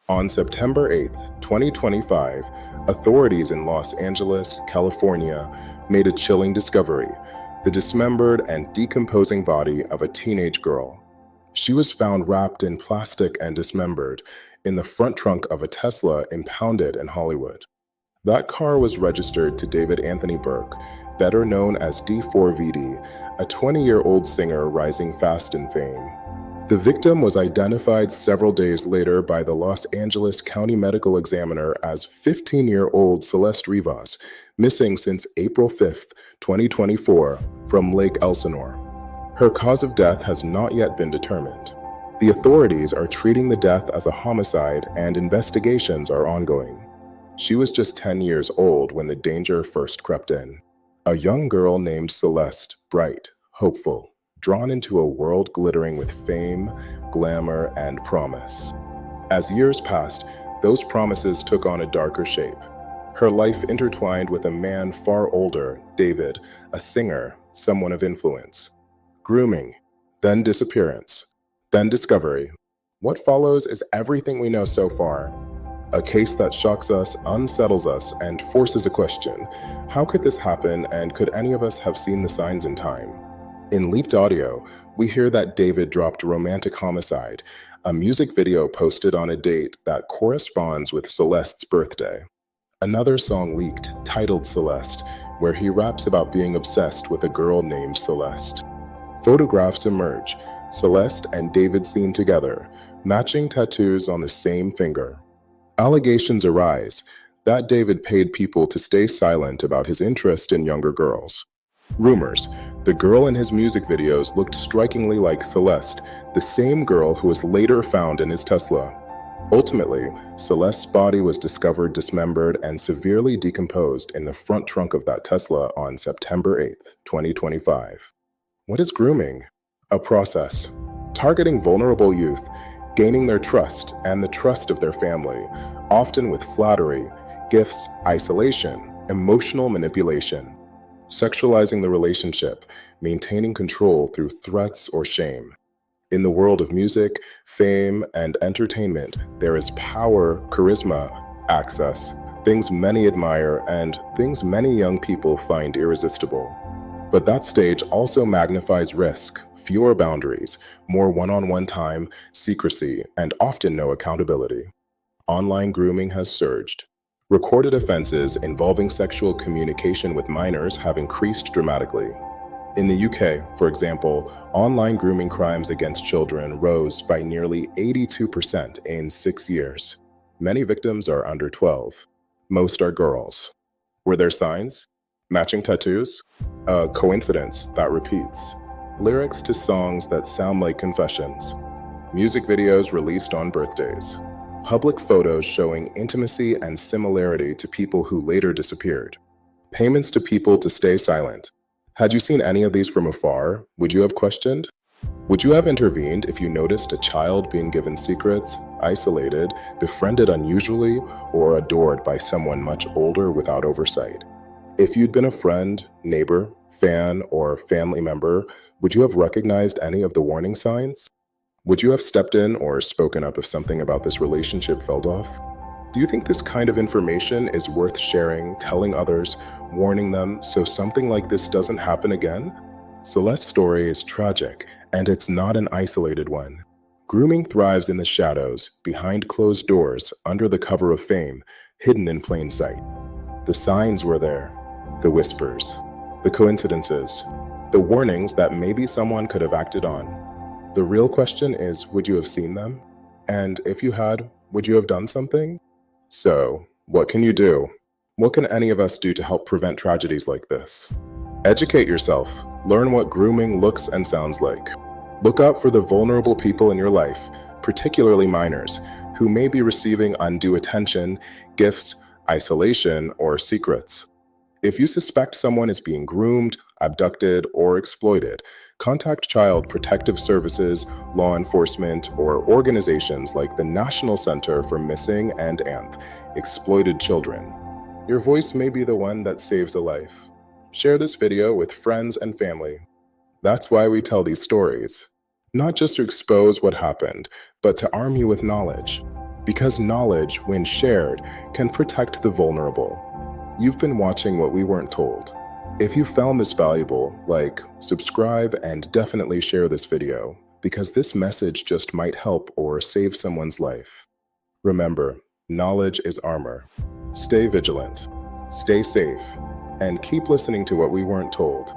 On September 8, 2025, authorities in Los Angeles, California, made a chilling discovery: the dismembered and decomposing body of a teenage girl. She was found wrapped in plastic and dismembered in the front trunk of a Tesla impounded in Hollywood. That car was registered to David Anthony Burke, better known as D4vd, a 20-year-old singer rising fast in fame. The victim was identified several days later by the Los Angeles County Medical Examiner as 15-year-old Celeste Rivas, missing since April 5, 2024, from Lake Elsinore. Her cause of death has not yet been determined. The authorities are treating the death as a homicide and investigations are ongoing. She was just 10 years old when the danger first crept in. A young girl named Celeste, bright, hopeful, drawn into a world glittering with fame, glamour, and promise. As years passed, those promises took on a darker shape. Her life intertwined with a man far older, David, a singer, someone of influence. Grooming, then disappearance, then discovery. What follows is everything we know so far. A case that shocks us, unsettles us, and forces a question. How could this happen, and could any of us have seen the signs in time? In leaked audio, we hear that David dropped romantic homicide, a music video posted on a date that corresponds with Celeste's birthday. Another song leaked, titled Celeste, where he raps about being obsessed with a girl named Celeste. Photographs emerge, Celeste and David seen together, matching tattoos on the same finger. Allegations arise that David paid people to stay silent about his interest in younger girls. Rumors: the girl in his music videos looked strikingly like Celeste, the same girl who was later found in his Tesla. Ultimately, Celeste's body was discovered dismembered and severely decomposed in the front trunk of that Tesla on September 8, 2025. What is grooming? A process targeting vulnerable youth, gaining their trust and the trust of their family, often with flattery, gifts, isolation, emotional manipulation. Sexualizing the relationship, maintaining control through threats or shame. In the world of music, fame, and entertainment, there is power, charisma, access, things many admire, and things many young people find irresistible. But that stage also magnifies risk, fewer boundaries, more one-on-one time, secrecy, and often no accountability. Online grooming has surged. Recorded offenses involving sexual communication with minors have increased dramatically. In the UK, for example, online grooming crimes against children rose by nearly 82% in 6 years. Many victims are under 12. Most are girls. Were there signs? Matching tattoos? A coincidence that repeats. Lyrics to songs that sound like confessions. Music videos released on birthdays. Public photos showing intimacy and similarity to people who later disappeared. Payments to people to stay silent. Had you seen any of these from afar, would you have questioned? Would you have intervened if you noticed a child being given secrets, isolated, befriended unusually, or adored by someone much older without oversight? If you'd been a friend, neighbor, fan, or family member, would you have recognized any of the warning signs? Would you have stepped in or spoken up if something about this relationship felt off? Do you think this kind of information is worth sharing, telling others, warning them so something like this doesn't happen again? Celeste's story is tragic, and it's not an isolated one. Grooming thrives in the shadows, behind closed doors, under the cover of fame, hidden in plain sight. The signs were there, the whispers, the coincidences, the warnings that maybe someone could have acted on. The real question is, would you have seen them? And if you had, would you have done something? So, what can you do? What can any of us do to help prevent tragedies like this? Educate yourself. Learn what grooming looks and sounds like. Look out for the vulnerable people in your life, particularly minors, who may be receiving undue attention, gifts, isolation, or secrets. If you suspect someone is being groomed, abducted, or exploited, contact Child Protective Services, law enforcement, or organizations like the National Center for Missing and Exploited Children. Your voice may be the one that saves a life. Share this video with friends and family. That's why we tell these stories. Not just to expose what happened, but to arm you with knowledge. Because knowledge, when shared, can protect the vulnerable. You've been watching What We Weren't Told. If you found this valuable, like, subscribe, and definitely share this video, because this message just might help or save someone's life. Remember, knowledge is armor. Stay vigilant, stay safe, and keep listening to What We Weren't Told.